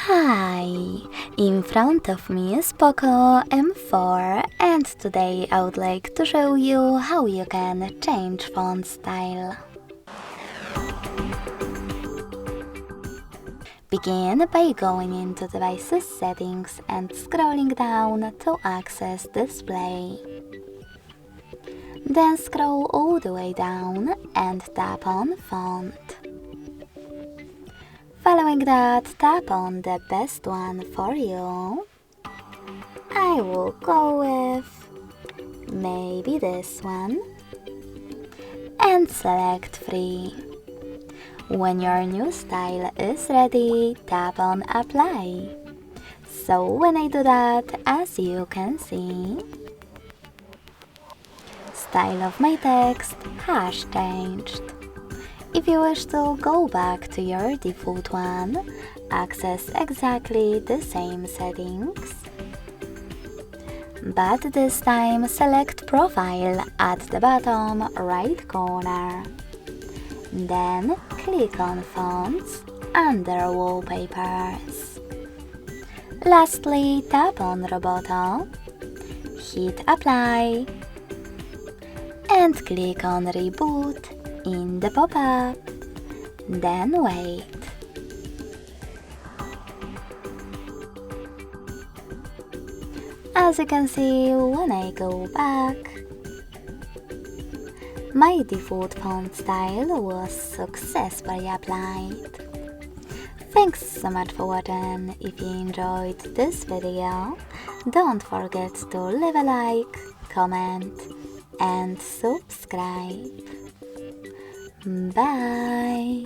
Hi! In front of me is POCO M4 and today I would like to show you how you can change font style. Begin by going into Devices Settings and scrolling down to access Display. Then scroll all the way down and tap on Font. Following that, tap on the best one for you. I will go with maybe this one and select Free. When your new style is ready, tap on Apply. So when I do that, as you can see, style of my text has changed. If you wish to go back to your default one, access exactly the same settings. But this time select Profile at the bottom right corner. Then click on Fonts under Wallpapers. Lastly, tap on Roboto, hit Apply, and click on Reboot in the pop-up, then wait. As you can see, when I go back, my default font style was successfully applied. Thanks so much for watching. If you enjoyed this video, don't forget to leave a like, comment and subscribe. Bye!